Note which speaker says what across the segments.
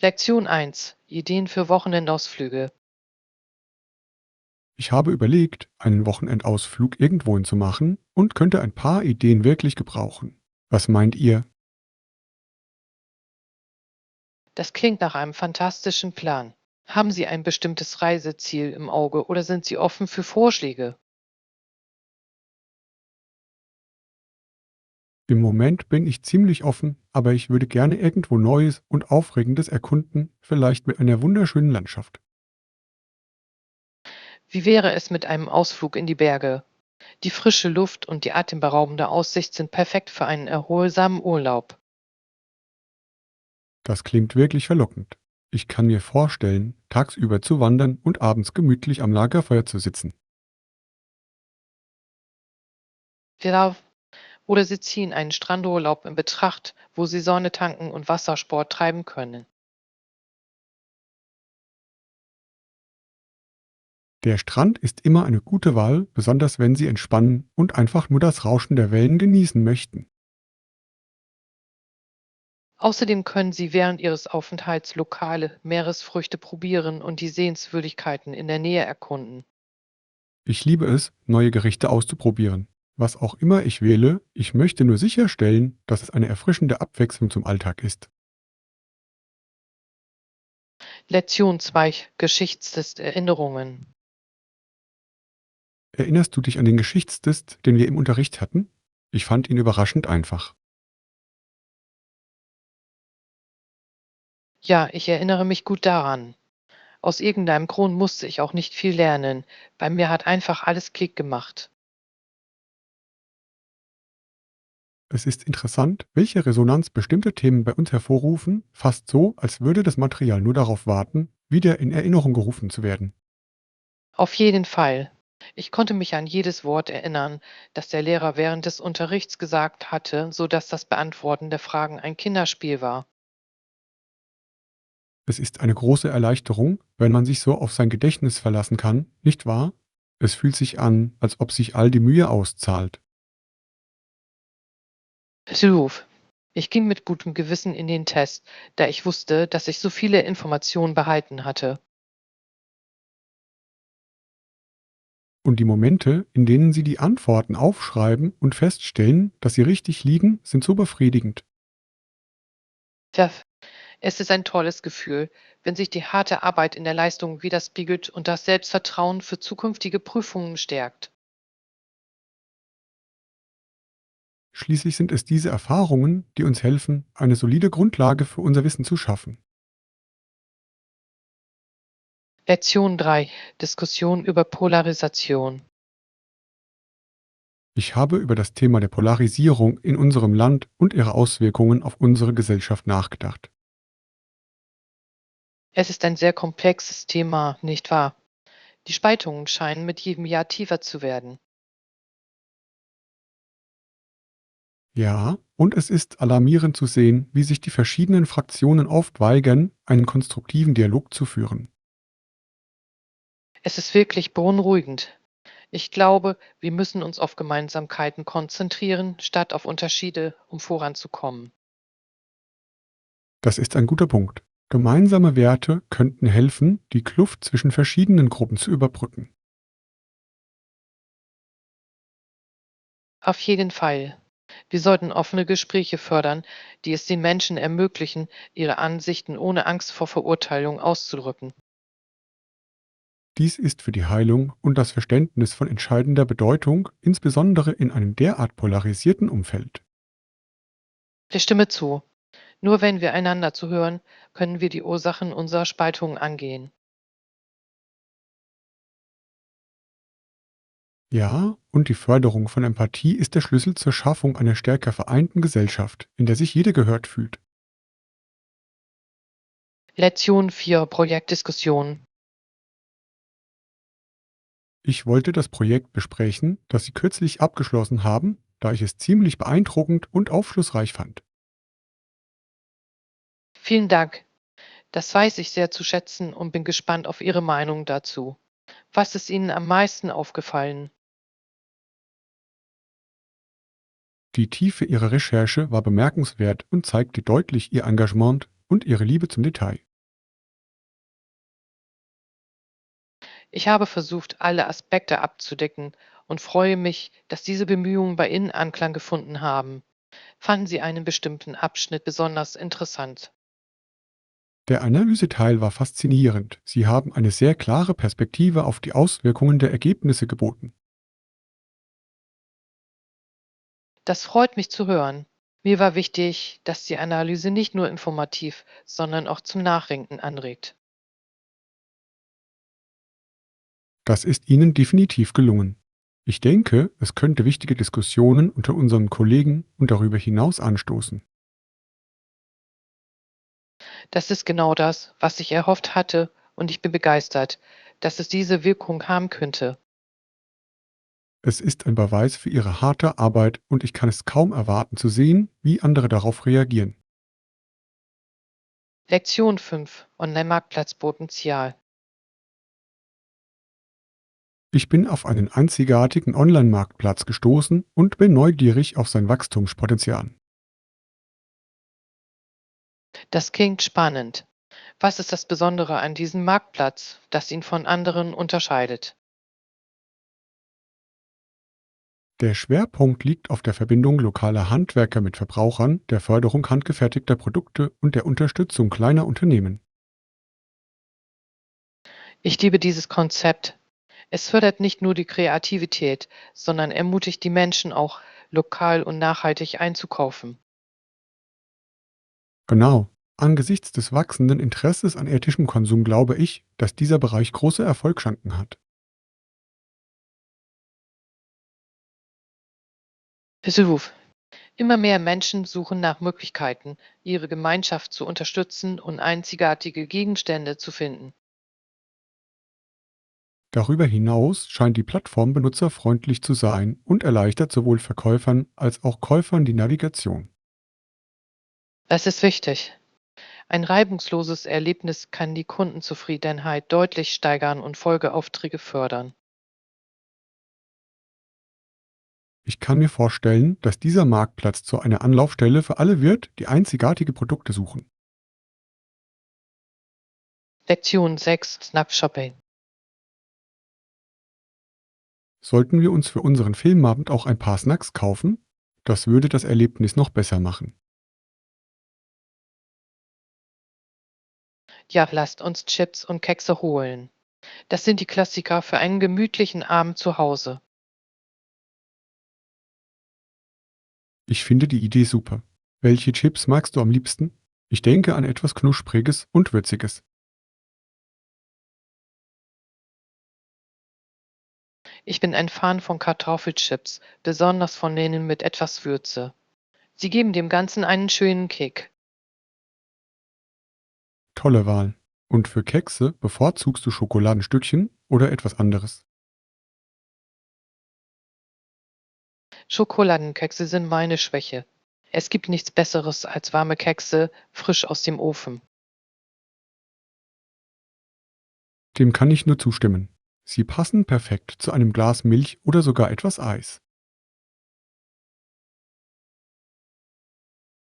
Speaker 1: Lektion 1: Ideen für Wochenendausflüge.
Speaker 2: Ich habe überlegt, einen Wochenendausflug irgendwohin zu machen und könnte ein paar Ideen wirklich gebrauchen. Was meint ihr?
Speaker 1: Das klingt nach einem fantastischen Plan. Haben Sie ein bestimmtes Reiseziel im Auge oder sind Sie offen für Vorschläge?
Speaker 2: Im Moment bin ich ziemlich offen, aber ich würde gerne irgendwo Neues und Aufregendes erkunden, vielleicht mit einer wunderschönen Landschaft.
Speaker 1: Wie wäre es mit einem Ausflug in die Berge? Die frische Luft und die atemberaubende Aussicht sind perfekt für einen erholsamen Urlaub.
Speaker 2: Das klingt wirklich verlockend. Ich kann mir vorstellen, tagsüber zu wandern und abends gemütlich am Lagerfeuer zu sitzen.
Speaker 1: Genau. Oder Sie ziehen einen Strandurlaub in Betracht, wo Sie Sonne tanken und Wassersport treiben können.
Speaker 2: Der Strand ist immer eine gute Wahl, besonders wenn Sie entspannen und einfach nur das Rauschen der Wellen genießen möchten.
Speaker 1: Außerdem können Sie während Ihres Aufenthalts lokale Meeresfrüchte probieren und die Sehenswürdigkeiten in der Nähe erkunden.
Speaker 2: Ich liebe es, neue Gerichte auszuprobieren. Was auch immer ich wähle, ich möchte nur sicherstellen, dass es eine erfrischende Abwechslung zum Alltag ist.
Speaker 1: Lektion 2: Geschichtstest Erinnerungen.
Speaker 2: Erinnerst du dich an den Geschichtstest, den wir im Unterricht hatten? Ich fand ihn überraschend einfach.
Speaker 1: Ja, ich erinnere mich gut daran. Aus irgendeinem Grund musste ich auch nicht viel lernen. Bei mir hat einfach alles Klick gemacht.
Speaker 2: Es ist interessant, welche Resonanz bestimmte Themen bei uns hervorrufen, fast so, als würde das Material nur darauf warten, wieder in Erinnerung gerufen zu werden.
Speaker 1: Auf jeden Fall. Ich konnte mich an jedes Wort erinnern, das der Lehrer während des Unterrichts gesagt hatte, so dass das Beantworten der Fragen ein Kinderspiel war.
Speaker 2: Es ist eine große Erleichterung, wenn man sich so auf sein Gedächtnis verlassen kann, nicht wahr? Es fühlt sich an, als ob sich all die Mühe auszahlt.
Speaker 1: Ruf. Ich ging mit gutem Gewissen in den Test, da ich wusste, dass ich so viele Informationen behalten hatte.
Speaker 2: Und die Momente, in denen Sie die Antworten aufschreiben und feststellen, dass sie richtig liegen, sind so befriedigend.
Speaker 1: Tja, es ist ein tolles Gefühl, wenn sich die harte Arbeit in der Leistung widerspiegelt und das Selbstvertrauen für zukünftige Prüfungen stärkt.
Speaker 2: Schließlich sind es diese Erfahrungen, die uns helfen, eine solide Grundlage für unser Wissen zu schaffen.
Speaker 1: Lektion 3: Diskussion über Polarisation.
Speaker 2: Ich habe über das Thema der Polarisierung in unserem Land und ihre Auswirkungen auf unsere Gesellschaft nachgedacht.
Speaker 1: Es ist ein sehr komplexes Thema, nicht wahr? Die Spaltungen scheinen mit jedem Jahr tiefer zu werden.
Speaker 2: Ja, und es ist alarmierend zu sehen, wie sich die verschiedenen Fraktionen oft weigern, einen konstruktiven Dialog zu führen.
Speaker 1: Es ist wirklich beunruhigend. Ich glaube, wir müssen uns auf Gemeinsamkeiten konzentrieren, statt auf Unterschiede, um voranzukommen.
Speaker 2: Das ist ein guter Punkt. Gemeinsame Werte könnten helfen, die Kluft zwischen verschiedenen Gruppen zu überbrücken.
Speaker 1: Auf jeden Fall. Wir sollten offene Gespräche fördern, die es den Menschen ermöglichen, ihre Ansichten ohne Angst vor Verurteilung auszudrücken.
Speaker 2: Dies ist für die Heilung und das Verständnis von entscheidender Bedeutung, insbesondere in einem derart polarisierten Umfeld.
Speaker 1: Ich stimme zu. Nur wenn wir einander zuhören, können wir die Ursachen unserer Spaltungen angehen.
Speaker 2: Ja, und die Förderung von Empathie ist der Schlüssel zur Schaffung einer stärker vereinten Gesellschaft, in der sich jeder gehört fühlt.
Speaker 1: Lektion 4: Projektdiskussion.
Speaker 2: Ich wollte das Projekt besprechen, das Sie kürzlich abgeschlossen haben, da ich es ziemlich beeindruckend und aufschlussreich fand.
Speaker 1: Vielen Dank. Das weiß ich sehr zu schätzen und bin gespannt auf Ihre Meinung dazu. Was ist Ihnen am meisten aufgefallen?
Speaker 2: Die Tiefe Ihrer Recherche war bemerkenswert und zeigte deutlich Ihr Engagement und Ihre Liebe zum Detail.
Speaker 1: Ich habe versucht, alle Aspekte abzudecken und freue mich, dass diese Bemühungen bei Ihnen Anklang gefunden haben. Fanden Sie einen bestimmten Abschnitt besonders interessant?
Speaker 2: Der Analyseteil war faszinierend. Sie haben eine sehr klare Perspektive auf die Auswirkungen der Ergebnisse geboten.
Speaker 1: Das freut mich zu hören. Mir war wichtig, dass die Analyse nicht nur informativ, sondern auch zum Nachdenken anregt.
Speaker 2: Das ist Ihnen definitiv gelungen. Ich denke, es könnte wichtige Diskussionen unter unseren Kollegen und darüber hinaus anstoßen.
Speaker 1: Das ist genau das, was ich erhofft hatte, und ich bin begeistert, dass es diese Wirkung haben könnte.
Speaker 2: Es ist ein Beweis für Ihre harte Arbeit und ich kann es kaum erwarten zu sehen, wie andere darauf reagieren.
Speaker 1: Lektion 5: Online-Marktplatzpotenzial.
Speaker 2: Ich bin auf einen einzigartigen Online-Marktplatz gestoßen und bin neugierig auf sein Wachstumspotenzial.
Speaker 1: Das klingt spannend. Was ist das Besondere an diesem Marktplatz, das ihn von anderen unterscheidet?
Speaker 2: Der Schwerpunkt liegt auf der Verbindung lokaler Handwerker mit Verbrauchern, der Förderung handgefertigter Produkte und der Unterstützung kleiner Unternehmen.
Speaker 1: Ich liebe dieses Konzept. Es fördert nicht nur die Kreativität, sondern ermutigt die Menschen auch, lokal und nachhaltig einzukaufen.
Speaker 2: Genau. Angesichts des wachsenden Interesses an ethischem Konsum glaube ich, dass dieser Bereich große Erfolgschancen hat.
Speaker 1: Vesuv. Immer mehr Menschen suchen nach Möglichkeiten, ihre Gemeinschaft zu unterstützen und einzigartige Gegenstände zu finden.
Speaker 2: Darüber hinaus scheint die Plattform benutzerfreundlich zu sein und erleichtert sowohl Verkäufern als auch Käufern die Navigation.
Speaker 1: Das ist wichtig. Ein reibungsloses Erlebnis kann die Kundenzufriedenheit deutlich steigern und Folgeaufträge fördern.
Speaker 2: Ich kann mir vorstellen, dass dieser Marktplatz zu einer Anlaufstelle für alle wird, die einzigartige Produkte suchen.
Speaker 1: Lektion 6: Snap-Shopping.
Speaker 2: Sollten wir uns für unseren Filmabend auch ein paar Snacks kaufen? Das würde das Erlebnis noch besser machen.
Speaker 1: Ja, lasst uns Chips und Kekse holen. Das sind die Klassiker für einen gemütlichen Abend zu Hause.
Speaker 2: Ich finde die Idee super. Welche Chips magst du am liebsten? Ich denke an etwas Knuspriges und Würziges.
Speaker 1: Ich bin ein Fan von Kartoffelchips, besonders von denen mit etwas Würze. Sie geben dem Ganzen einen schönen Kick.
Speaker 2: Tolle Wahl. Und für Kekse bevorzugst du Schokoladenstückchen oder etwas anderes?
Speaker 1: Schokoladenkekse sind meine Schwäche. Es gibt nichts Besseres als warme Kekse, frisch aus dem Ofen.
Speaker 2: Dem kann ich nur zustimmen. Sie passen perfekt zu einem Glas Milch oder sogar etwas Eis.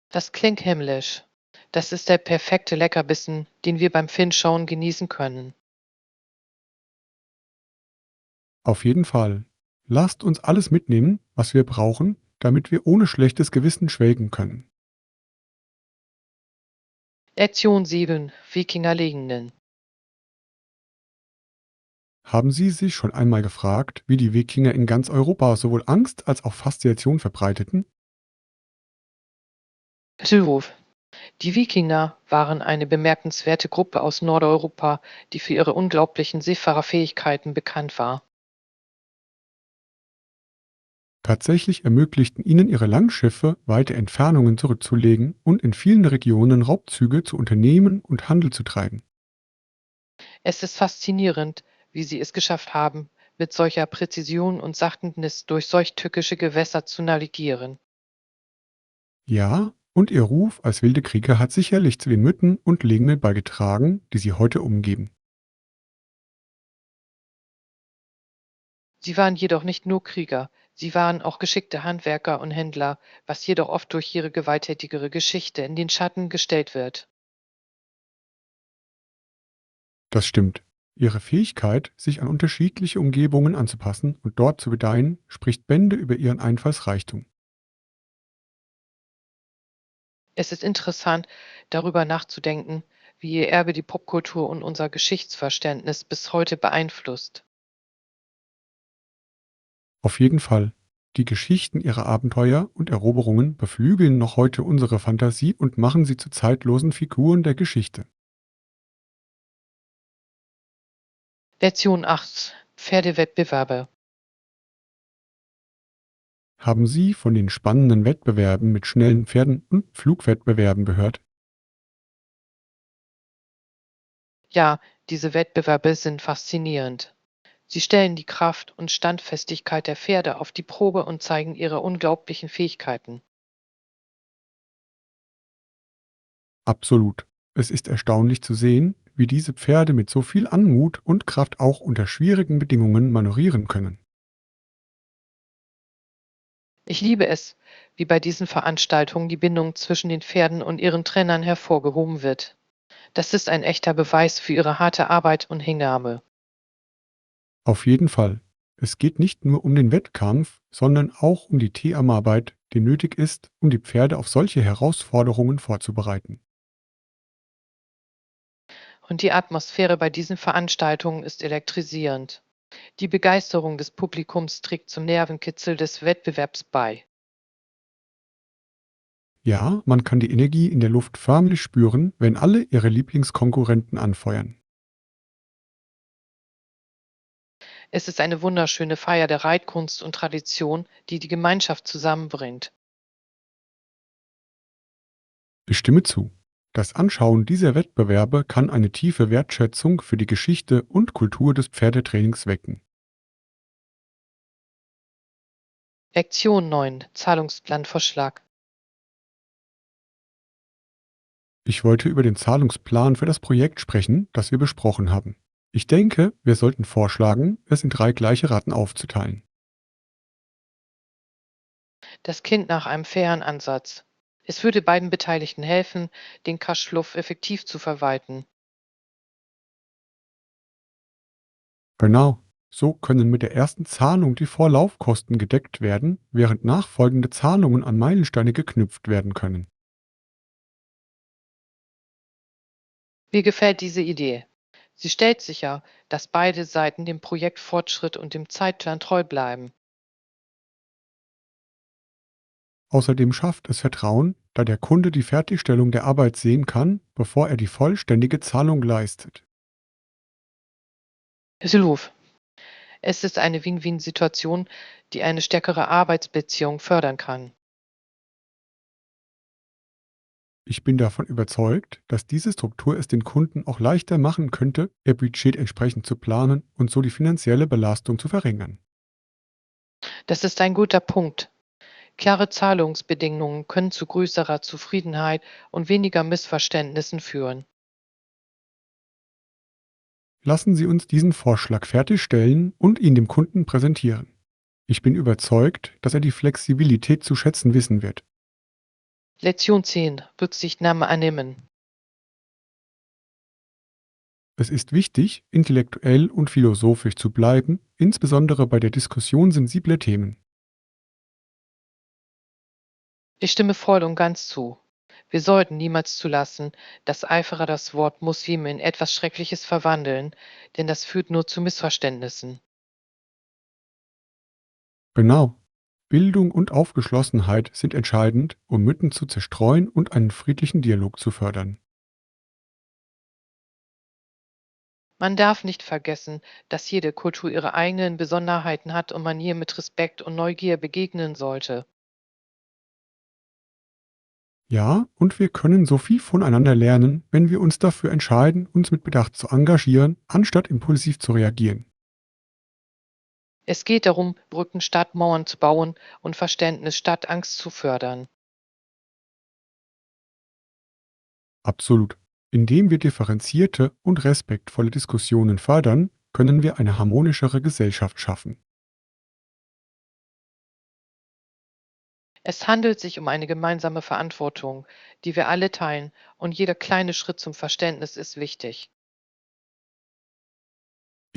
Speaker 1: Das klingt himmlisch. Das ist der perfekte Leckerbissen, den wir beim Filmschauen genießen können.
Speaker 2: Auf jeden Fall. Lasst uns alles mitnehmen, was wir brauchen, damit wir ohne schlechtes Gewissen schwelgen können.
Speaker 1: Lektion 7: Wikingerlegenden.
Speaker 2: Haben Sie sich schon einmal gefragt, wie die Wikinger in ganz Europa sowohl Angst als auch Faszination verbreiteten?
Speaker 1: Zuruf. Die Wikinger waren eine bemerkenswerte Gruppe aus Nordeuropa, die für ihre unglaublichen Seefahrerfähigkeiten bekannt war.
Speaker 2: Tatsächlich ermöglichten ihnen ihre Langschiffe, weite Entfernungen zurückzulegen und in vielen Regionen Raubzüge zu unternehmen und Handel zu treiben.
Speaker 1: Es ist faszinierend, wie sie es geschafft haben, mit solcher Präzision und Sachtnis durch solch tückische Gewässer zu navigieren.
Speaker 2: Ja, und ihr Ruf als wilde Krieger hat sicherlich zu den Mythen und Legenden beigetragen, die sie heute umgeben.
Speaker 1: Sie waren jedoch nicht nur Krieger, sie waren auch geschickte Handwerker und Händler, was jedoch oft durch ihre gewalttätigere Geschichte in den Schatten gestellt wird.
Speaker 2: Das stimmt. Ihre Fähigkeit, sich an unterschiedliche Umgebungen anzupassen und dort zu gedeihen, spricht Bände über ihren Einfallsreichtum.
Speaker 1: Es ist interessant, darüber nachzudenken, wie ihr Erbe die Popkultur und unser Geschichtsverständnis bis heute beeinflusst.
Speaker 2: Auf jeden Fall. Die Geschichten ihrer Abenteuer und Eroberungen beflügeln noch heute unsere Fantasie und machen sie zu zeitlosen Figuren der Geschichte.
Speaker 1: Lektion 8: Pferdewettbewerbe.
Speaker 2: Haben Sie von den spannenden Wettbewerben mit schnellen Pferden und Flugwettbewerben gehört?
Speaker 1: Ja, diese Wettbewerbe sind faszinierend. Sie stellen die Kraft und Standfestigkeit der Pferde auf die Probe und zeigen ihre unglaublichen Fähigkeiten.
Speaker 2: Absolut. Es ist erstaunlich zu sehen, wie diese Pferde mit so viel Anmut und Kraft auch unter schwierigen Bedingungen manövrieren können.
Speaker 1: Ich liebe es, wie bei diesen Veranstaltungen die Bindung zwischen den Pferden und ihren Trainern hervorgehoben wird. Das ist ein echter Beweis für ihre harte Arbeit und Hingabe.
Speaker 2: Auf jeden Fall. Es geht nicht nur um den Wettkampf, sondern auch um die Teamarbeit, die nötig ist, um die Pferde auf solche Herausforderungen vorzubereiten.
Speaker 1: Und die Atmosphäre bei diesen Veranstaltungen ist elektrisierend. Die Begeisterung des Publikums trägt zum Nervenkitzel des Wettbewerbs bei.
Speaker 2: Ja, man kann die Energie in der Luft förmlich spüren, wenn alle ihre Lieblingskonkurrenten anfeuern.
Speaker 1: Es ist eine wunderschöne Feier der Reitkunst und Tradition, die die Gemeinschaft zusammenbringt.
Speaker 2: Ich stimme zu. Das Anschauen dieser Wettbewerbe kann eine tiefe Wertschätzung für die Geschichte und Kultur des Pferdetrainings wecken.
Speaker 1: Lektion 9: Zahlungsplanvorschlag.
Speaker 2: Ich wollte über den Zahlungsplan für das Projekt sprechen, das wir besprochen haben. Ich denke, wir sollten vorschlagen, es in 3 gleiche Raten aufzuteilen.
Speaker 1: Das Kind nach einem fairen Ansatz. Es würde beiden Beteiligten helfen, den Cashflow effektiv zu verwalten.
Speaker 2: Genau. So können mit der ersten Zahlung die Vorlaufkosten gedeckt werden, während nachfolgende Zahlungen an Meilensteine geknüpft werden können.
Speaker 1: Mir gefällt diese Idee. Sie stellt sicher, dass beide Seiten dem Projektfortschritt und dem Zeitplan treu bleiben.
Speaker 2: Außerdem schafft es Vertrauen, da der Kunde die Fertigstellung der Arbeit sehen kann, bevor er die vollständige Zahlung leistet.
Speaker 1: Siluf. Es ist eine Win-Win-Situation, die eine stärkere Arbeitsbeziehung fördern kann.
Speaker 2: Ich bin davon überzeugt, dass diese Struktur es den Kunden auch leichter machen könnte, ihr Budget entsprechend zu planen und so die finanzielle Belastung zu verringern.
Speaker 1: Das ist ein guter Punkt. Klare Zahlungsbedingungen können zu größerer Zufriedenheit und weniger Missverständnissen führen.
Speaker 2: Lassen Sie uns diesen Vorschlag fertigstellen und ihn dem Kunden präsentieren. Ich bin überzeugt, dass er die Flexibilität zu schätzen wissen wird.
Speaker 1: Lektion 10: Rücksichtnahme annehmen.
Speaker 2: Es ist wichtig, intellektuell und philosophisch zu bleiben, insbesondere bei der Diskussion sensibler Themen.
Speaker 1: Ich stimme voll und ganz zu. Wir sollten niemals zulassen, dass Eiferer das Wort Muslim in etwas Schreckliches verwandeln, denn das führt nur zu Missverständnissen.
Speaker 2: Genau. Bildung und Aufgeschlossenheit sind entscheidend, um Mythen zu zerstreuen und einen friedlichen Dialog zu fördern.
Speaker 1: Man darf nicht vergessen, dass jede Kultur ihre eigenen Besonderheiten hat und man ihr mit Respekt und Neugier begegnen sollte.
Speaker 2: Ja, und wir können so viel voneinander lernen, wenn wir uns dafür entscheiden, uns mit Bedacht zu engagieren, anstatt impulsiv zu reagieren.
Speaker 1: Es geht darum, Brücken statt Mauern zu bauen und Verständnis statt Angst zu fördern.
Speaker 2: Absolut. Indem wir differenzierte und respektvolle Diskussionen fördern, können wir eine harmonischere Gesellschaft schaffen.
Speaker 1: Es handelt sich um eine gemeinsame Verantwortung, die wir alle teilen, und jeder kleine Schritt zum Verständnis ist wichtig.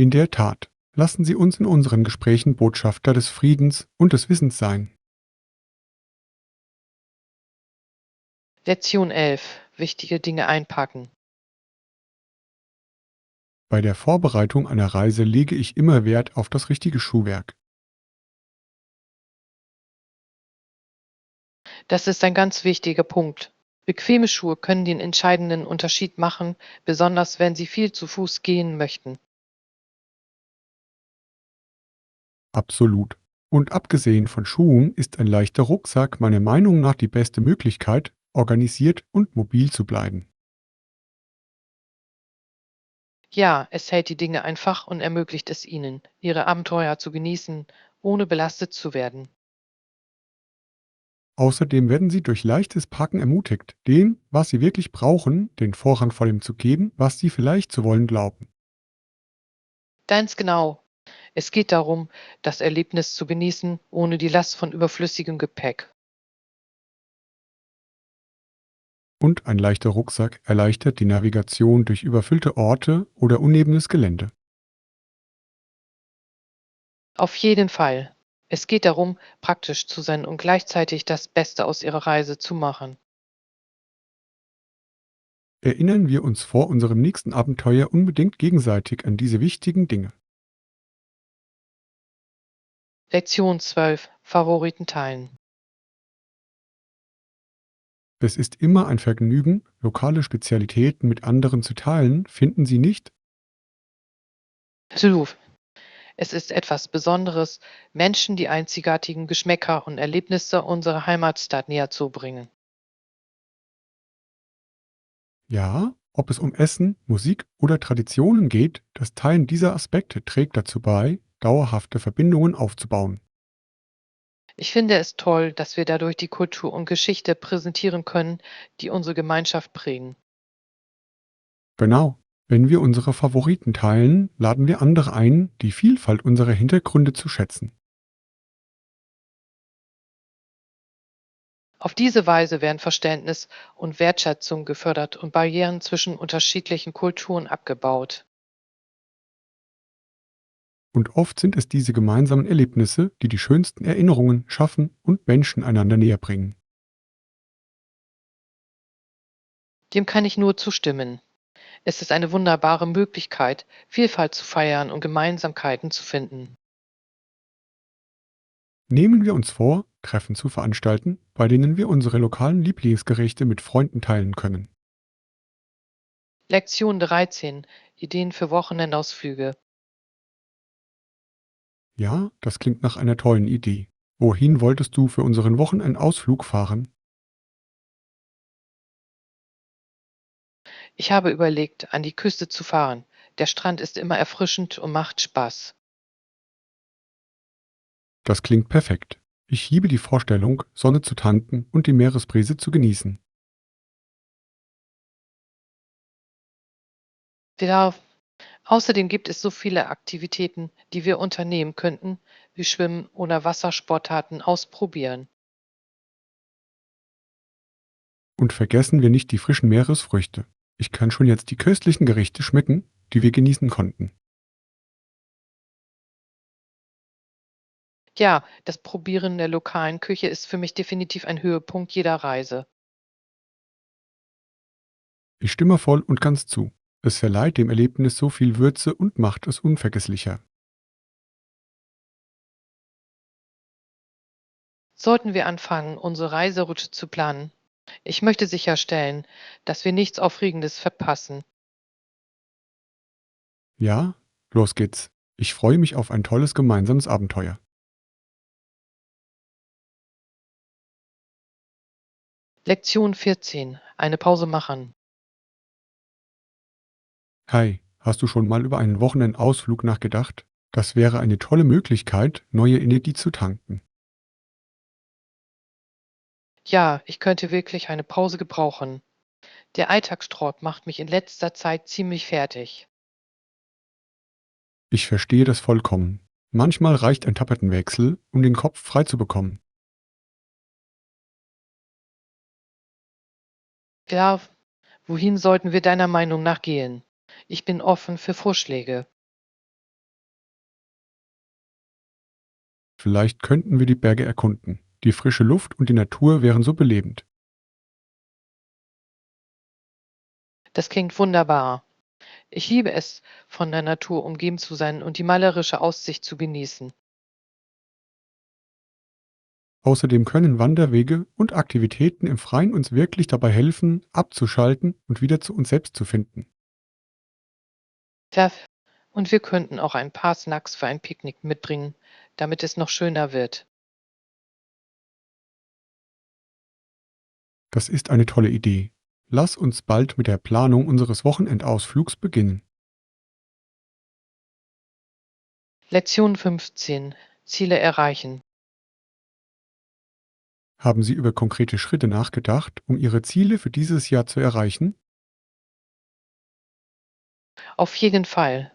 Speaker 2: In der Tat, lassen Sie uns in unseren Gesprächen Botschafter des Friedens und des Wissens sein.
Speaker 1: Lektion 11. Wichtige Dinge einpacken.
Speaker 2: Bei der Vorbereitung einer Reise lege ich immer Wert auf das richtige Schuhwerk.
Speaker 1: Das ist ein ganz wichtiger Punkt. Bequeme Schuhe können den entscheidenden Unterschied machen, besonders wenn Sie viel zu Fuß gehen möchten.
Speaker 2: Absolut. Und abgesehen von Schuhen ist ein leichter Rucksack meiner Meinung nach die beste Möglichkeit, organisiert und mobil zu bleiben.
Speaker 1: Ja, es hält die Dinge einfach und ermöglicht es Ihnen, Ihre Abenteuer zu genießen, ohne belastet zu werden.
Speaker 2: Außerdem werden Sie durch leichtes Packen ermutigt, dem, was Sie wirklich brauchen, den Vorrang vor dem zu geben, was Sie vielleicht zu wollen glauben.
Speaker 1: Ganz genau. Es geht darum, das Erlebnis zu genießen, ohne die Last von überflüssigem Gepäck.
Speaker 2: Und ein leichter Rucksack erleichtert die Navigation durch überfüllte Orte oder unebenes Gelände.
Speaker 1: Auf jeden Fall. Es geht darum, praktisch zu sein und gleichzeitig das Beste aus Ihrer Reise zu machen.
Speaker 2: Erinnern wir uns vor unserem nächsten Abenteuer unbedingt gegenseitig an diese wichtigen Dinge.
Speaker 1: Lektion 12. Favoriten teilen.
Speaker 2: Es ist immer ein Vergnügen, lokale Spezialitäten mit anderen zu teilen, finden Sie nicht?
Speaker 1: Absolut. Es ist etwas Besonderes, Menschen die einzigartigen Geschmäcker und Erlebnisse unserer Heimatstadt näher zu bringen.
Speaker 2: Ja, ob es um Essen, Musik oder Traditionen geht, das Teilen dieser Aspekte trägt dazu bei, dauerhafte Verbindungen aufzubauen.
Speaker 1: Ich finde es toll, dass wir dadurch die Kultur und Geschichte präsentieren können, die unsere Gemeinschaft prägen.
Speaker 2: Genau. Wenn wir unsere Favoriten teilen, laden wir andere ein, die Vielfalt unserer Hintergründe zu schätzen.
Speaker 1: Auf diese Weise werden Verständnis und Wertschätzung gefördert und Barrieren zwischen unterschiedlichen Kulturen abgebaut.
Speaker 2: Und oft sind es diese gemeinsamen Erlebnisse, die die schönsten Erinnerungen schaffen und Menschen einander näher bringen.
Speaker 1: Dem kann ich nur zustimmen. Es ist eine wunderbare Möglichkeit, Vielfalt zu feiern und Gemeinsamkeiten zu finden.
Speaker 2: Nehmen wir uns vor, Treffen zu veranstalten, bei denen wir unsere lokalen Lieblingsgerichte mit Freunden teilen können.
Speaker 1: Lektion 13. Ideen für Wochenendausflüge.
Speaker 2: Ja, das klingt nach einer tollen Idee. Wohin wolltest du für unseren Wochenendausflug fahren?
Speaker 1: Ich habe überlegt, an die Küste zu fahren. Der Strand ist immer erfrischend und macht Spaß.
Speaker 2: Das klingt perfekt. Ich liebe die Vorstellung, Sonne zu tanken und die Meeresbrise zu genießen.
Speaker 1: Ja, außerdem gibt es so viele Aktivitäten, die wir unternehmen könnten, wie Schwimmen oder Wassersportarten ausprobieren.
Speaker 2: Und vergessen wir nicht die frischen Meeresfrüchte. Ich kann schon jetzt die köstlichen Gerichte schmecken, die wir genießen konnten.
Speaker 1: Ja, das Probieren der lokalen Küche ist für mich definitiv ein Höhepunkt jeder Reise.
Speaker 2: Ich stimme voll und ganz zu. Es verleiht dem Erlebnis so viel Würze und macht es unvergesslicher.
Speaker 1: Sollten wir anfangen, unsere Reiseroute zu planen? Ich möchte sicherstellen, dass wir nichts Aufregendes verpassen.
Speaker 2: Ja, los geht's. Ich freue mich auf ein tolles gemeinsames Abenteuer.
Speaker 1: Lektion 14. Eine Pause machen.
Speaker 2: Hi, hast du schon mal über einen Wochenendausflug nachgedacht? Das wäre eine tolle Möglichkeit, neue Energie zu tanken.
Speaker 1: Ja, ich könnte wirklich eine Pause gebrauchen. Der Alltagstrott macht mich in letzter Zeit ziemlich fertig.
Speaker 2: Ich verstehe das vollkommen. Manchmal reicht ein Tapetenwechsel, um den Kopf frei zu bekommen.
Speaker 1: Ja, wohin sollten wir deiner Meinung nach gehen? Ich bin offen für Vorschläge.
Speaker 2: Vielleicht könnten wir die Berge erkunden. Die frische Luft und die Natur wären so belebend.
Speaker 1: Das klingt wunderbar. Ich liebe es, von der Natur umgeben zu sein und die malerische Aussicht zu genießen.
Speaker 2: Außerdem können Wanderwege und Aktivitäten im Freien uns wirklich dabei helfen, abzuschalten und wieder zu uns selbst zu finden.
Speaker 1: Ja, und wir könnten auch ein paar Snacks für ein Picknick mitbringen, damit es noch schöner wird.
Speaker 2: Das ist eine tolle Idee. Lass uns bald mit der Planung unseres Wochenendausflugs beginnen.
Speaker 1: Lektion 15. Ziele erreichen.
Speaker 2: Haben Sie über konkrete Schritte nachgedacht, um Ihre Ziele für dieses Jahr zu erreichen?
Speaker 1: Auf jeden Fall.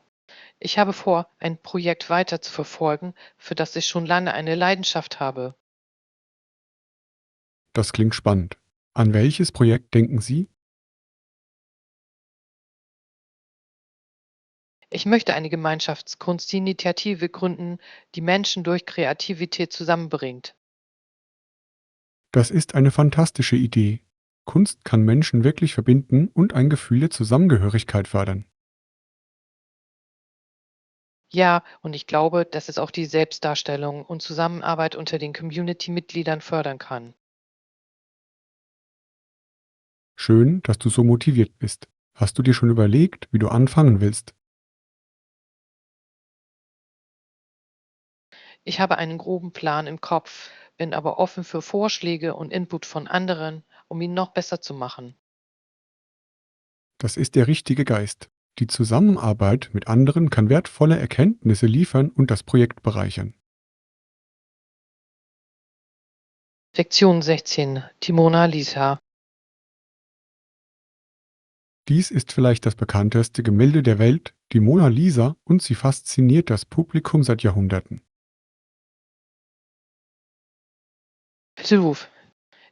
Speaker 1: Ich habe vor, ein Projekt weiter zu verfolgen, für das ich schon lange eine Leidenschaft habe.
Speaker 2: Das klingt spannend. An welches Projekt denken Sie?
Speaker 1: Ich möchte eine Gemeinschaftskunstinitiative gründen, die Menschen durch Kreativität zusammenbringt.
Speaker 2: Das ist eine fantastische Idee. Kunst kann Menschen wirklich verbinden und ein Gefühl der Zusammengehörigkeit fördern.
Speaker 1: Ja, und ich glaube, dass es auch die Selbstdarstellung und Zusammenarbeit unter den Community-Mitgliedern fördern kann.
Speaker 2: Schön, dass du so motiviert bist. Hast du dir schon überlegt, wie du anfangen willst?
Speaker 1: Ich habe einen groben Plan im Kopf, bin aber offen für Vorschläge und Input von anderen, um ihn noch besser zu machen.
Speaker 2: Das ist der richtige Geist. Die Zusammenarbeit mit anderen kann wertvolle Erkenntnisse liefern und das Projekt bereichern.
Speaker 1: Lektion 16. Die Mona Lisa.
Speaker 2: Dies ist vielleicht das bekannteste Gemälde der Welt, die Mona Lisa, und sie fasziniert das Publikum seit Jahrhunderten.
Speaker 1: Ruf.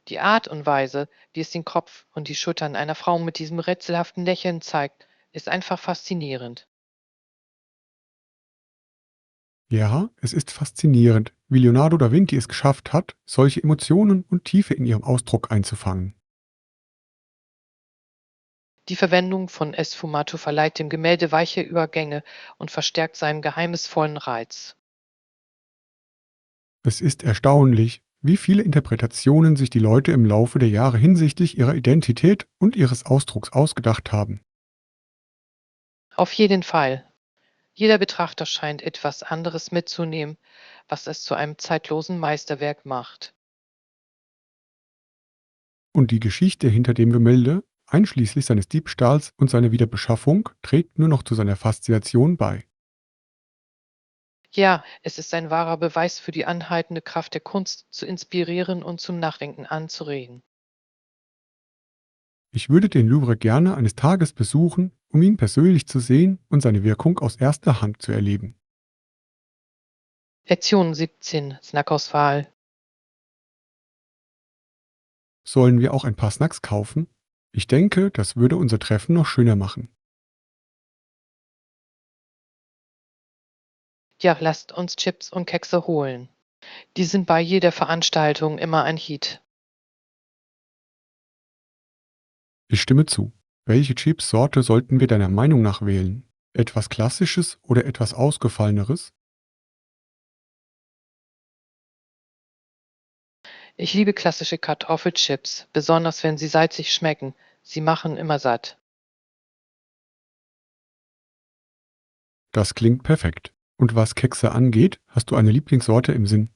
Speaker 1: Die Art und Weise, wie es den Kopf und die Schultern einer Frau mit diesem rätselhaften Lächeln zeigt, ist einfach faszinierend.
Speaker 2: Ja, es ist faszinierend, wie Leonardo da Vinci es geschafft hat, solche Emotionen und Tiefe in ihrem Ausdruck einzufangen.
Speaker 1: Die Verwendung von Sfumato verleiht dem Gemälde weiche Übergänge und verstärkt seinen geheimnisvollen Reiz.
Speaker 2: Es ist erstaunlich, wie viele Interpretationen sich die Leute im Laufe der Jahre hinsichtlich ihrer Identität und ihres Ausdrucks ausgedacht haben.
Speaker 1: Auf jeden Fall. Jeder Betrachter scheint etwas anderes mitzunehmen, was es zu einem zeitlosen Meisterwerk macht.
Speaker 2: Und die Geschichte hinter dem Gemälde, einschließlich seines Diebstahls und seiner Wiederbeschaffung, trägt nur noch zu seiner Faszination bei.
Speaker 1: Ja, es ist ein wahrer Beweis für die anhaltende Kraft der Kunst, zu inspirieren und zum Nachdenken anzuregen.
Speaker 2: Ich würde den Louvre gerne eines Tages besuchen, um ihn persönlich zu sehen und seine Wirkung aus erster Hand zu erleben.
Speaker 1: Lektion 17. Snackauswahl.
Speaker 2: Sollen wir auch ein paar Snacks kaufen? Ich denke, das würde unser Treffen noch schöner machen.
Speaker 1: Ja, lasst uns Chips und Kekse holen. Die sind bei jeder Veranstaltung immer ein Hit.
Speaker 2: Ich stimme zu. Welche Chips-Sorte sollten wir deiner Meinung nach wählen? Etwas Klassisches oder etwas Ausgefalleneres?
Speaker 1: Ich liebe klassische Kartoffelchips, besonders wenn sie salzig schmecken. Sie machen immer satt.
Speaker 2: Das klingt perfekt. Und was Kekse angeht, hast du eine Lieblingssorte im Sinn?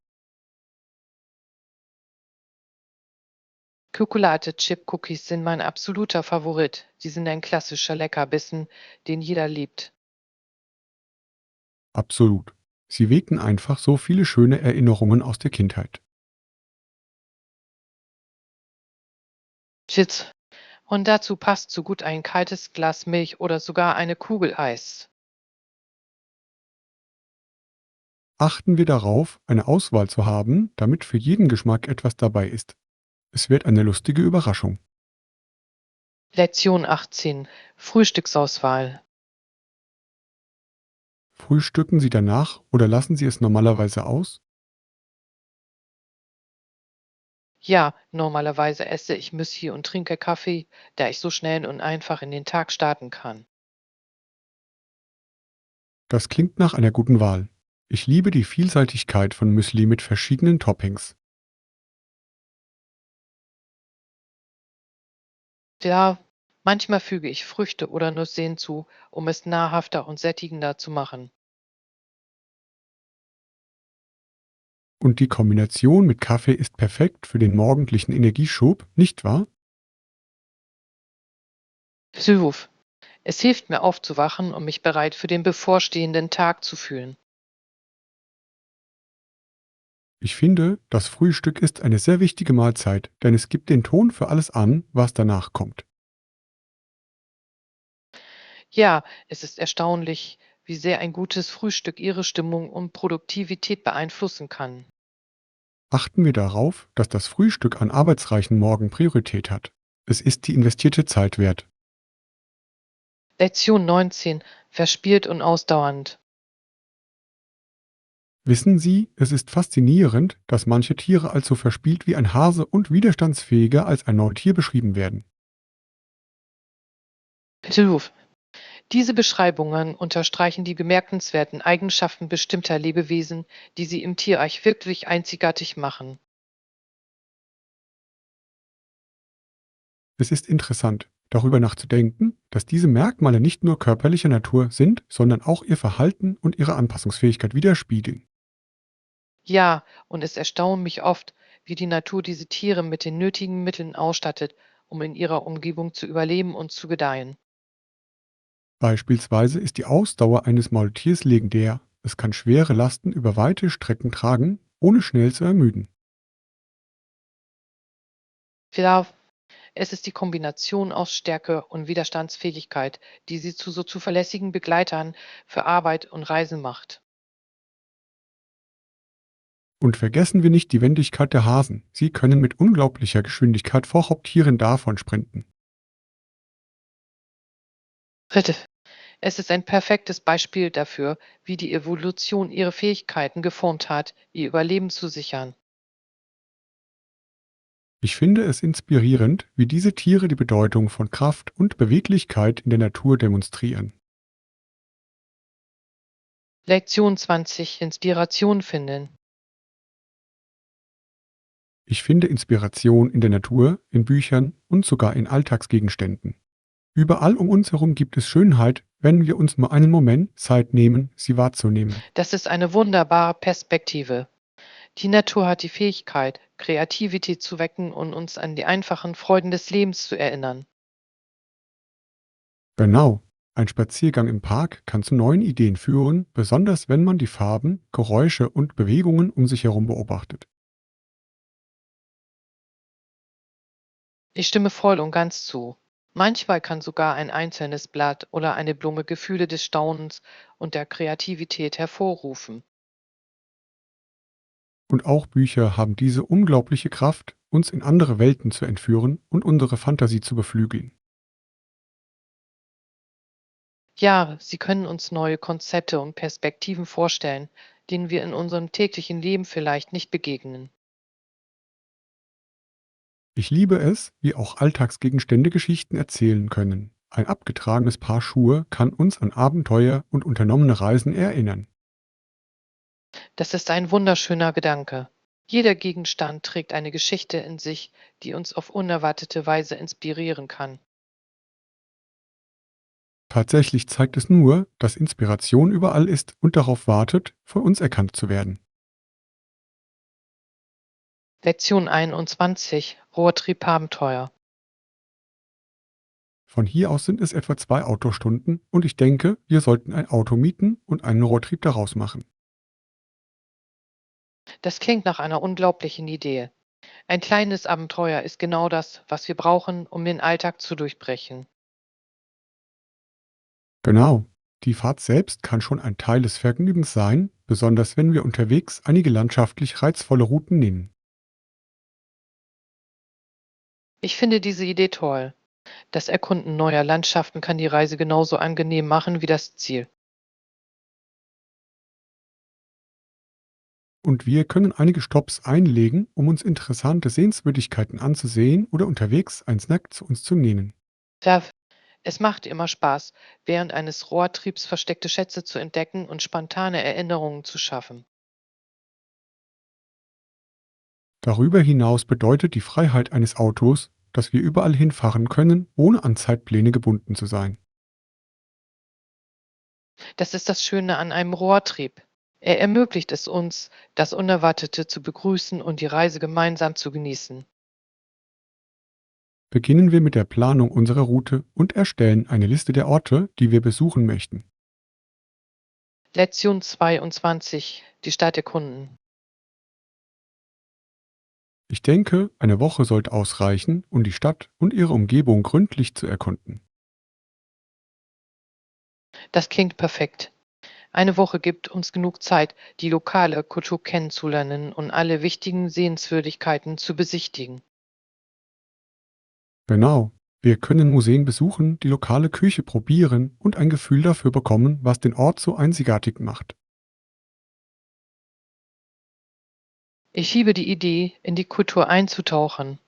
Speaker 1: Schokolade-Chip-Cookies sind mein absoluter Favorit. Sie sind ein klassischer Leckerbissen, den jeder liebt.
Speaker 2: Absolut. Sie wecken einfach so viele schöne Erinnerungen aus der Kindheit.
Speaker 1: Chips. Und dazu passt so gut ein kaltes Glas Milch oder sogar eine Kugel Eis.
Speaker 2: Achten wir darauf, eine Auswahl zu haben, damit für jeden Geschmack etwas dabei ist. Es wird eine lustige Überraschung.
Speaker 1: Lektion 18. Frühstücksauswahl.
Speaker 2: Frühstücken Sie danach oder lassen Sie es normalerweise aus?
Speaker 1: Ja, normalerweise esse ich Müsli und trinke Kaffee, da ich so schnell und einfach in den Tag starten kann.
Speaker 2: Das klingt nach einer guten Wahl. Ich liebe die Vielseitigkeit von Müsli mit verschiedenen Toppings.
Speaker 1: Ja, manchmal füge ich Früchte oder Nüsse hinzu, um es nahrhafter und sättigender zu machen.
Speaker 2: Und die Kombination mit Kaffee ist perfekt für den morgendlichen Energieschub, nicht wahr?
Speaker 1: Süß. Es hilft mir aufzuwachen und mich bereit für den bevorstehenden Tag zu fühlen.
Speaker 2: Ich finde, das Frühstück ist eine sehr wichtige Mahlzeit, denn es gibt den Ton für alles an, was danach kommt.
Speaker 1: Ja, es ist erstaunlich, wie sehr ein gutes Frühstück Ihre Stimmung und Produktivität beeinflussen kann.
Speaker 2: Achten wir darauf, dass das Frühstück an arbeitsreichen Morgen Priorität hat. Es ist die investierte Zeit wert.
Speaker 1: Lektion 19. Verspielt und ausdauernd.
Speaker 2: Wissen Sie, es ist faszinierend, dass manche Tiere als so verspielt wie ein Hase und widerstandsfähiger als ein Maultier beschrieben werden.
Speaker 1: Süß. Diese Beschreibungen unterstreichen die bemerkenswerten Eigenschaften bestimmter Lebewesen, die sie im Tierreich wirklich einzigartig machen.
Speaker 2: Es ist interessant, darüber nachzudenken, dass diese Merkmale nicht nur körperlicher Natur sind, sondern auch ihr Verhalten und ihre Anpassungsfähigkeit widerspiegeln.
Speaker 1: Ja, und es erstaunt mich oft, wie die Natur diese Tiere mit den nötigen Mitteln ausstattet, um in ihrer Umgebung zu überleben und zu gedeihen.
Speaker 2: Beispielsweise ist die Ausdauer eines Maultiers legendär. Es kann schwere Lasten über weite Strecken tragen, ohne schnell zu ermüden.
Speaker 1: Ja, es ist die Kombination aus Stärke und Widerstandsfähigkeit, die sie zu so zuverlässigen Begleitern für Arbeit und Reisen macht.
Speaker 2: Und vergessen wir nicht die Wendigkeit der Hasen. Sie können mit unglaublicher Geschwindigkeit vor Haupttieren davon sprinten.
Speaker 1: Bitte. Es ist ein perfektes Beispiel dafür, wie die Evolution ihre Fähigkeiten geformt hat, ihr Überleben zu sichern.
Speaker 2: Ich finde es inspirierend, wie diese Tiere die Bedeutung von Kraft und Beweglichkeit in der Natur demonstrieren.
Speaker 1: Lektion 20. Inspiration finden.
Speaker 2: Ich finde Inspiration in der Natur, in Büchern und sogar in Alltagsgegenständen. Überall um uns herum gibt es Schönheit, wenn wir uns mal einen Moment Zeit nehmen, sie wahrzunehmen.
Speaker 1: Das ist eine wunderbare Perspektive. Die Natur hat die Fähigkeit, Kreativität zu wecken und uns an die einfachen Freuden des Lebens zu erinnern.
Speaker 2: Genau. Ein Spaziergang im Park kann zu neuen Ideen führen, besonders wenn man die Farben, Geräusche und Bewegungen um sich herum beobachtet.
Speaker 1: Ich stimme voll und ganz zu. Manchmal kann sogar ein einzelnes Blatt oder eine Blume Gefühle des Staunens und der Kreativität hervorrufen.
Speaker 2: Und auch Bücher haben diese unglaubliche Kraft, uns in andere Welten zu entführen und unsere Fantasie zu beflügeln.
Speaker 1: Ja, sie können uns neue Konzepte und Perspektiven vorstellen, denen wir in unserem täglichen Leben vielleicht nicht begegnen.
Speaker 2: Ich liebe es, wie auch Alltagsgegenstände Geschichten erzählen können. Ein abgetragenes Paar Schuhe kann uns an Abenteuer und unternommene Reisen erinnern.
Speaker 1: Das ist ein wunderschöner Gedanke. Jeder Gegenstand trägt eine Geschichte in sich, die uns auf unerwartete Weise inspirieren kann.
Speaker 2: Tatsächlich zeigt es nur, dass Inspiration überall ist und darauf wartet, von uns erkannt zu werden.
Speaker 1: Lektion 21. Roadtrip-Abenteuer.
Speaker 2: Von hier aus sind es etwa 2 Autostunden und ich denke, wir sollten ein Auto mieten und einen Roadtrip daraus machen.
Speaker 1: Das klingt nach einer unglaublichen Idee. Ein kleines Abenteuer ist genau das, was wir brauchen, um den Alltag zu durchbrechen.
Speaker 2: Genau. Die Fahrt selbst kann schon ein Teil des Vergnügens sein, besonders wenn wir unterwegs einige landschaftlich reizvolle Routen nehmen.
Speaker 1: Ich finde diese Idee toll. Das Erkunden neuer Landschaften kann die Reise genauso angenehm machen wie das Ziel.
Speaker 2: Und wir können einige Stopps einlegen, um uns interessante Sehenswürdigkeiten anzusehen oder unterwegs einen Snack zu uns zu nehmen.
Speaker 1: Ja, es macht immer Spaß, während eines Rohrtriebs versteckte Schätze zu entdecken und spontane Erinnerungen zu schaffen.
Speaker 2: Darüber hinaus bedeutet die Freiheit eines Autos, dass wir überall hinfahren können, ohne an Zeitpläne gebunden zu sein.
Speaker 1: Das ist das Schöne an einem Rohrtrieb. Er ermöglicht es uns, das Unerwartete zu begrüßen und die Reise gemeinsam zu genießen.
Speaker 2: Beginnen wir mit der Planung unserer Route und erstellen eine Liste der Orte, die wir besuchen möchten.
Speaker 1: Lektion 22: Die Stadt erkunden.
Speaker 2: Ich denke, eine Woche sollte ausreichen, um die Stadt und ihre Umgebung gründlich zu erkunden.
Speaker 1: Das klingt perfekt. Eine Woche gibt uns genug Zeit, die lokale Kultur kennenzulernen und alle wichtigen Sehenswürdigkeiten zu besichtigen.
Speaker 2: Genau. Wir können Museen besuchen, die lokale Küche probieren und ein Gefühl dafür bekommen, was den Ort so einzigartig macht.
Speaker 1: Ich liebe die Idee, in die Kultur einzutauchen.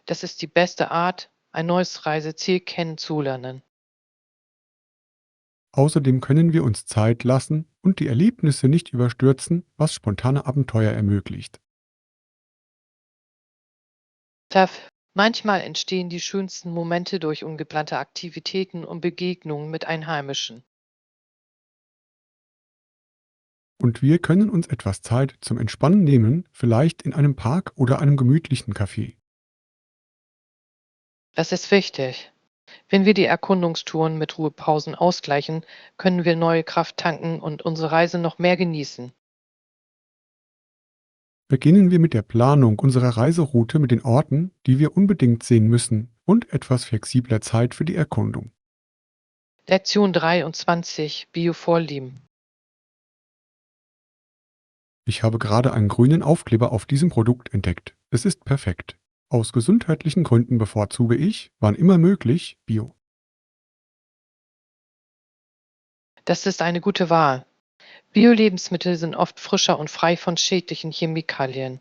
Speaker 1: Das ist die beste Art, ein neues Reiseziel kennenzulernen.
Speaker 2: Außerdem können wir uns Zeit lassen und die Erlebnisse nicht überstürzen, was spontane Abenteuer ermöglicht.
Speaker 1: Manchmal entstehen die schönsten Momente durch ungeplante Aktivitäten und Begegnungen mit Einheimischen.
Speaker 2: Und wir können uns etwas Zeit zum Entspannen nehmen, vielleicht in einem Park oder einem gemütlichen Café.
Speaker 1: Das ist wichtig. Wenn wir die Erkundungstouren mit Ruhepausen ausgleichen, können wir neue Kraft tanken und unsere Reise noch mehr genießen.
Speaker 2: Beginnen wir mit der Planung unserer Reiseroute mit den Orten, die wir unbedingt sehen müssen und etwas flexibler Zeit für die Erkundung.
Speaker 1: Lektion 23: Bio-Vorlieben.
Speaker 2: Ich habe gerade einen grünen Aufkleber auf diesem Produkt entdeckt. Es ist perfekt. Aus gesundheitlichen Gründen bevorzuge ich, wann immer möglich, Bio.
Speaker 1: Das ist eine gute Wahl. Bio-Lebensmittel sind oft frischer und frei von schädlichen Chemikalien.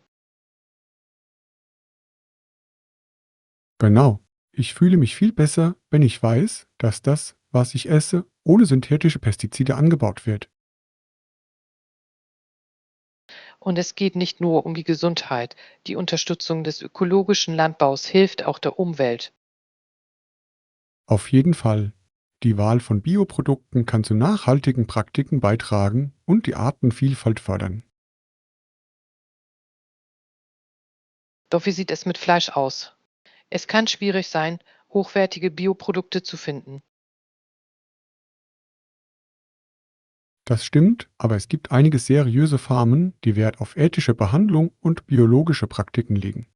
Speaker 2: Genau. Ich fühle mich viel besser, wenn ich weiß, dass das, was ich esse, ohne synthetische Pestizide angebaut wird.
Speaker 1: Und es geht nicht nur um die Gesundheit. Die Unterstützung des ökologischen Landbaus hilft auch der Umwelt.
Speaker 2: Auf jeden Fall. Die Wahl von Bioprodukten kann zu nachhaltigen Praktiken beitragen und die Artenvielfalt fördern.
Speaker 1: Doch wie sieht es mit Fleisch aus? Es kann schwierig sein, hochwertige Bioprodukte zu finden.
Speaker 2: Das stimmt, aber es gibt einige seriöse Farmen, die Wert auf ethische Behandlung und biologische Praktiken legen.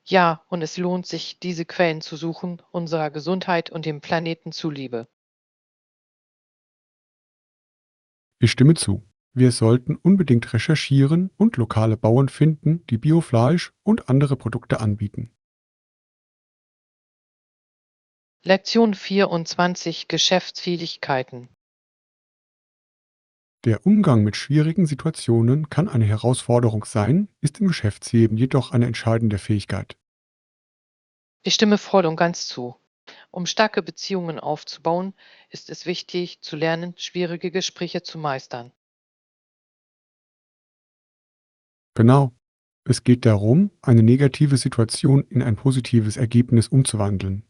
Speaker 1: Ja, und es lohnt sich, diese Quellen zu suchen, unserer Gesundheit und dem Planeten zuliebe.
Speaker 2: Ich stimme zu. Wir sollten unbedingt recherchieren und lokale Bauern finden, die Biofleisch und andere Produkte anbieten.
Speaker 1: Lektion 24: Geschäftsfähigkeiten.
Speaker 2: Der Umgang mit schwierigen Situationen kann eine Herausforderung sein, ist im Geschäftsleben jedoch eine entscheidende Fähigkeit.
Speaker 1: Ich stimme voll und ganz zu. Um starke Beziehungen aufzubauen, ist es wichtig, zu lernen, schwierige Gespräche zu meistern.
Speaker 2: Genau. Es geht darum, eine negative Situation in ein positives Ergebnis umzuwandeln.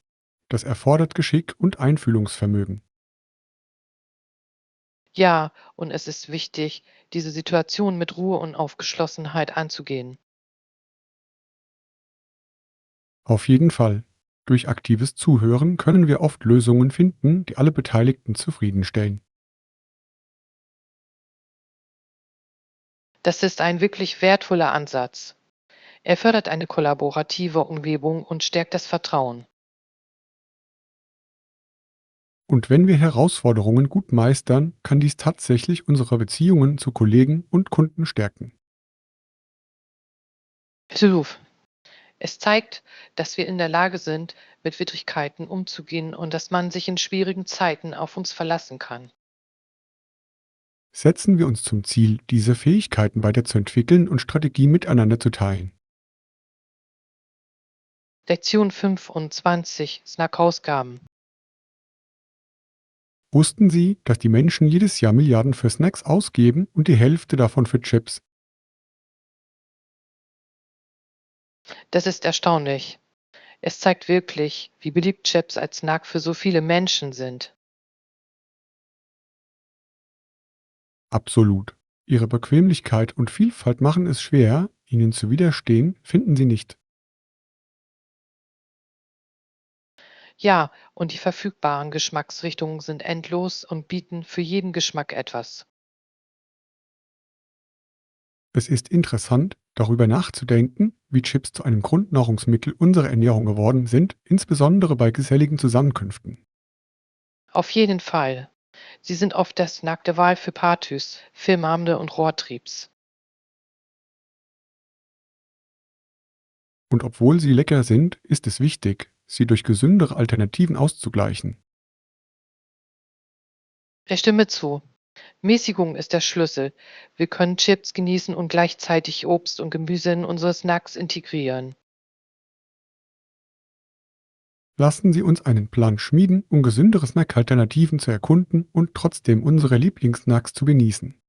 Speaker 2: Das erfordert Geschick und Einfühlungsvermögen.
Speaker 1: Ja, und es ist wichtig, diese Situation mit Ruhe und Aufgeschlossenheit anzugehen.
Speaker 2: Auf jeden Fall. Durch aktives Zuhören können wir oft Lösungen finden, die alle Beteiligten zufriedenstellen.
Speaker 1: Das ist ein wirklich wertvoller Ansatz. Er fördert eine kollaborative Umgebung und stärkt das Vertrauen.
Speaker 2: Und wenn wir Herausforderungen gut meistern, kann dies tatsächlich unsere Beziehungen zu Kollegen und Kunden stärken.
Speaker 1: Hilf. Es zeigt, dass wir in der Lage sind, mit Widrigkeiten umzugehen und dass man sich in schwierigen Zeiten auf uns verlassen kann.
Speaker 2: Setzen wir uns zum Ziel, diese Fähigkeiten weiterzuentwickeln und Strategien miteinander zu teilen.
Speaker 1: Lektion 25. Snackausgaben.
Speaker 2: Wussten Sie, dass die Menschen jedes Jahr Milliarden für Snacks ausgeben und die Hälfte davon für Chips?
Speaker 1: Das ist erstaunlich. Es zeigt wirklich, wie beliebt Chips als Snack für so viele Menschen sind.
Speaker 2: Absolut. Ihre Bequemlichkeit und Vielfalt machen es schwer, ihnen zu widerstehen, finden Sie nicht.
Speaker 1: Ja, und die verfügbaren Geschmacksrichtungen sind endlos und bieten für jeden Geschmack etwas.
Speaker 2: Es ist interessant, darüber nachzudenken, wie Chips zu einem Grundnahrungsmittel unserer Ernährung geworden sind, insbesondere bei geselligen Zusammenkünften.
Speaker 1: Auf jeden Fall. Sie sind oft der Snack der Wahl für Partys, Filmabende und Roadtrips.
Speaker 2: Und obwohl sie lecker sind, ist es wichtig, sie durch gesündere Alternativen auszugleichen.
Speaker 1: Ich stimme zu. Mäßigung ist der Schlüssel. Wir können Chips genießen und gleichzeitig Obst und Gemüse in unsere Snacks integrieren.
Speaker 2: Lassen Sie uns einen Plan schmieden, um gesündere Snack-Alternativen zu erkunden und trotzdem unsere Lieblingssnacks zu genießen.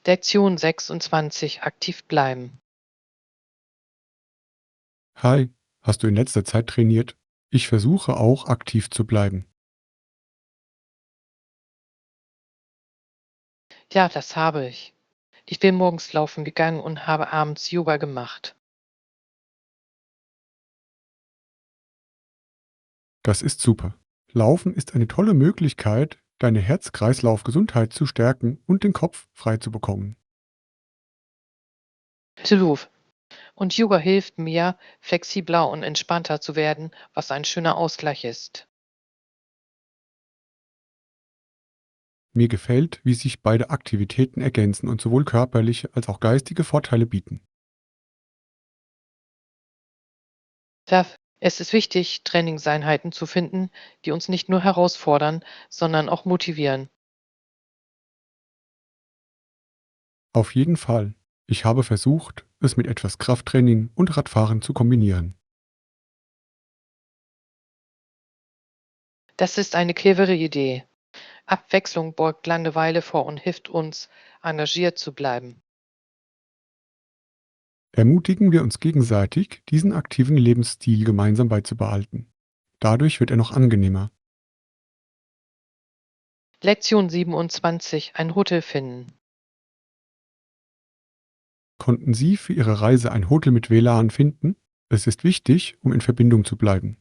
Speaker 1: Lektion 26. Aktiv bleiben.
Speaker 2: Hi, hast du in letzter Zeit trainiert? Ich versuche auch aktiv zu bleiben.
Speaker 1: Ja, das habe ich. Ich bin morgens laufen gegangen und habe abends Yoga gemacht.
Speaker 2: Das ist super. Laufen ist eine tolle Möglichkeit, deine Herz-Kreislauf-Gesundheit zu stärken und den Kopf frei zu bekommen.
Speaker 1: Absolut. Und Yoga hilft mir, flexibler und entspannter zu werden, was ein schöner Ausgleich ist.
Speaker 2: Mir gefällt, wie sich beide Aktivitäten ergänzen und sowohl körperliche als auch geistige Vorteile bieten.
Speaker 1: Da es ist wichtig, Trainingseinheiten zu finden, die uns nicht nur herausfordern, sondern auch motivieren.
Speaker 2: Auf jeden Fall. Ich habe versucht, es mit etwas Krafttraining und Radfahren zu kombinieren.
Speaker 1: Das ist eine clevere Idee. Abwechslung beugt Langeweile vor und hilft uns, engagiert zu bleiben.
Speaker 2: Ermutigen wir uns gegenseitig, diesen aktiven Lebensstil gemeinsam beizubehalten. Dadurch wird er noch angenehmer.
Speaker 1: Lektion 27. Ein Hotel finden.
Speaker 2: Konnten Sie für Ihre Reise ein Hotel mit WLAN finden? Es ist wichtig, um in Verbindung zu bleiben.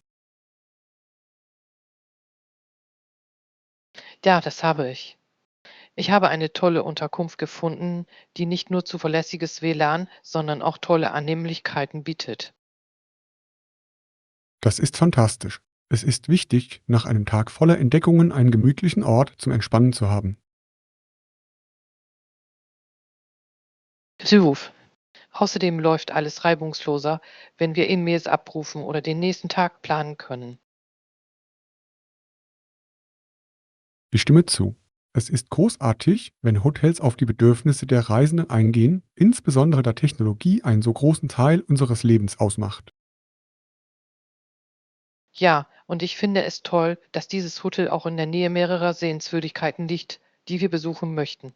Speaker 1: Ja, das habe ich. Ich habe eine tolle Unterkunft gefunden, die nicht nur zuverlässiges WLAN, sondern auch tolle Annehmlichkeiten bietet.
Speaker 2: Das ist fantastisch. Es ist wichtig, nach einem Tag voller Entdeckungen einen gemütlichen Ort zum Entspannen zu haben.
Speaker 1: Zuruf. Außerdem läuft alles reibungsloser, wenn wir E-Mails abrufen oder den nächsten Tag planen können.
Speaker 2: Ich stimme zu. Es ist großartig, wenn Hotels auf die Bedürfnisse der Reisenden eingehen, insbesondere da Technologie einen so großen Teil unseres Lebens ausmacht.
Speaker 1: Ja, und ich finde es toll, dass dieses Hotel auch in der Nähe mehrerer Sehenswürdigkeiten liegt, die wir besuchen möchten.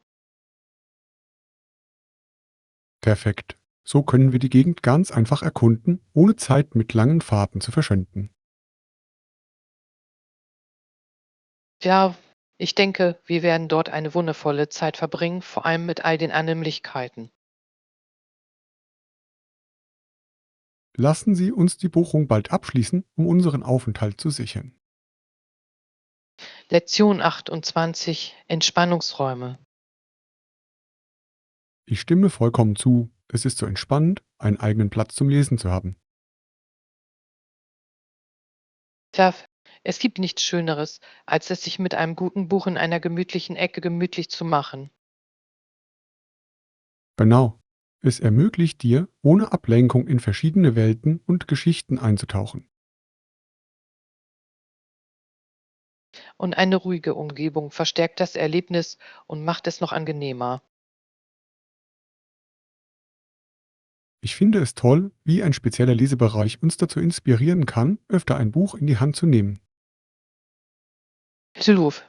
Speaker 2: Perfekt. So können wir die Gegend ganz einfach erkunden, ohne Zeit mit langen Fahrten zu verschwenden.
Speaker 1: Ja, ich denke, wir werden dort eine wundervolle Zeit verbringen, vor allem mit all den Annehmlichkeiten.
Speaker 2: Lassen Sie uns die Buchung bald abschließen, um unseren Aufenthalt zu sichern.
Speaker 1: Lektion 28. Entspannungsräume.
Speaker 2: Ich stimme vollkommen zu. Es ist so entspannend, einen eigenen Platz zum Lesen zu haben.
Speaker 1: Tja, es gibt nichts Schöneres, als es sich mit einem guten Buch in einer gemütlichen Ecke gemütlich zu machen.
Speaker 2: Genau. Es ermöglicht dir, ohne Ablenkung in verschiedene Welten und Geschichten einzutauchen.
Speaker 1: Und eine ruhige Umgebung verstärkt das Erlebnis und macht es noch angenehmer.
Speaker 2: Ich finde es toll, wie ein spezieller Lesebereich uns dazu inspirieren kann, öfter ein Buch in die Hand zu nehmen.
Speaker 1: Absolut.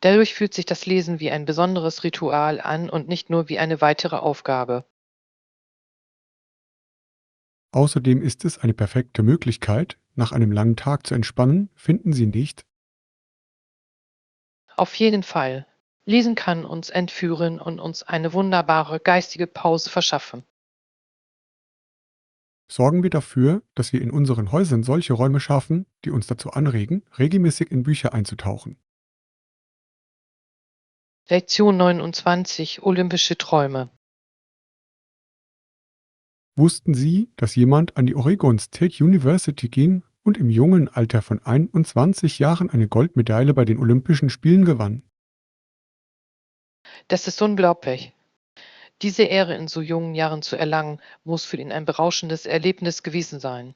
Speaker 1: Dadurch fühlt sich das Lesen wie ein besonderes Ritual an und nicht nur wie eine weitere Aufgabe.
Speaker 2: Außerdem ist es eine perfekte Möglichkeit, nach einem langen Tag zu entspannen, finden Sie nicht?
Speaker 1: Auf jeden Fall. Lesen kann uns entführen und uns eine wunderbare geistige Pause verschaffen.
Speaker 2: Sorgen wir dafür, dass wir in unseren Häusern solche Räume schaffen, die uns dazu anregen, regelmäßig in Bücher einzutauchen.
Speaker 1: Lektion 29: Olympische Träume.
Speaker 2: Wussten Sie, dass jemand an die Oregon State University ging und im jungen Alter von 21 Jahren eine Goldmedaille bei den Olympischen Spielen gewann?
Speaker 1: Das ist unglaublich. Diese Ehre in so jungen Jahren zu erlangen, muss für ihn ein berauschendes Erlebnis gewesen sein.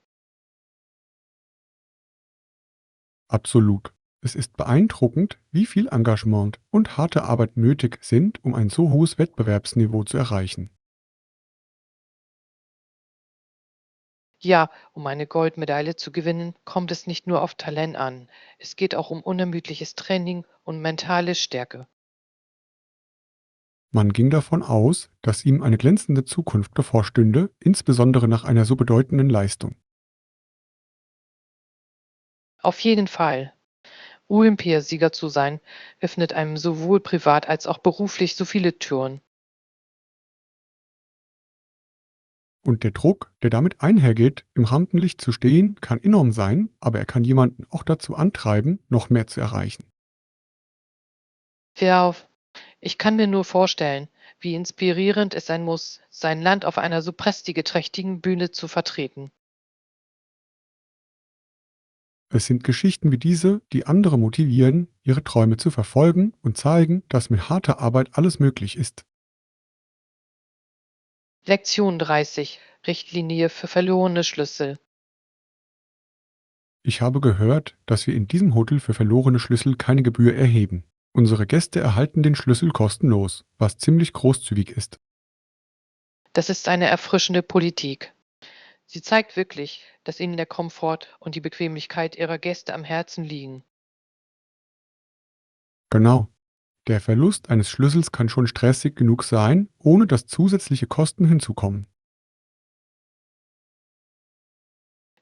Speaker 2: Absolut. Es ist beeindruckend, wie viel Engagement und harte Arbeit nötig sind, um ein so hohes Wettbewerbsniveau zu erreichen.
Speaker 1: Ja, um eine Goldmedaille zu gewinnen, kommt es nicht nur auf Talent an. Es geht auch um unermüdliches Training und mentale Stärke.
Speaker 2: Man ging davon aus, dass ihm eine glänzende Zukunft bevorstünde, insbesondere nach einer so bedeutenden Leistung.
Speaker 1: Auf jeden Fall. Olympiasieger zu sein, öffnet einem sowohl privat als auch beruflich so viele Türen.
Speaker 2: Und der Druck, der damit einhergeht, im Rampenlicht zu stehen, kann enorm sein, aber er kann jemanden auch dazu antreiben, noch mehr zu erreichen.
Speaker 1: Ja, ich kann mir nur vorstellen, wie inspirierend es sein muss, sein Land auf einer so prestigeträchtigen Bühne zu vertreten.
Speaker 2: Es sind Geschichten wie diese, die andere motivieren, ihre Träume zu verfolgen und zeigen, dass mit harter Arbeit alles möglich ist.
Speaker 1: Lektion 30: Richtlinie für verlorene Schlüssel.
Speaker 2: Ich habe gehört, dass wir in diesem Hotel für verlorene Schlüssel keine Gebühr erheben. Unsere Gäste erhalten den Schlüssel kostenlos, was ziemlich großzügig ist.
Speaker 1: Das ist eine erfrischende Politik. Sie zeigt wirklich, dass ihnen der Komfort und die Bequemlichkeit ihrer Gäste am Herzen liegen.
Speaker 2: Genau. Der Verlust eines Schlüssels kann schon stressig genug sein, ohne dass zusätzliche Kosten hinzukommen.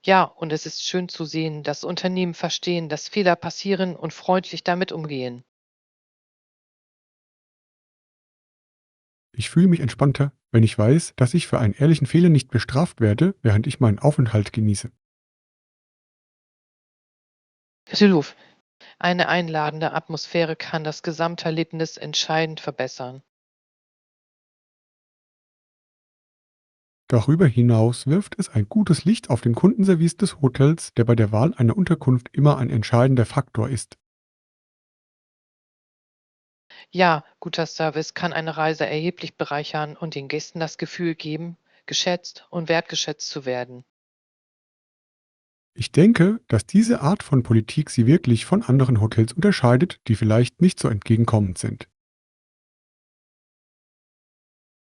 Speaker 1: Ja, und es ist schön zu sehen, dass Unternehmen verstehen, dass Fehler passieren und freundlich damit umgehen.
Speaker 2: Ich fühle mich entspannter, wenn ich weiß, dass ich für einen ehrlichen Fehler nicht bestraft werde, während ich meinen Aufenthalt genieße.
Speaker 1: Absolut. Eine einladende Atmosphäre kann das Gesamterlebnis entscheidend verbessern.
Speaker 2: Darüber hinaus wirft es ein gutes Licht auf den Kundenservice des Hotels, der bei der Wahl einer Unterkunft immer ein entscheidender Faktor ist.
Speaker 1: Ja, guter Service kann eine Reise erheblich bereichern und den Gästen das Gefühl geben, geschätzt und wertgeschätzt zu werden.
Speaker 2: Ich denke, dass diese Art von Politik sie wirklich von anderen Hotels unterscheidet, die vielleicht nicht so entgegenkommend sind.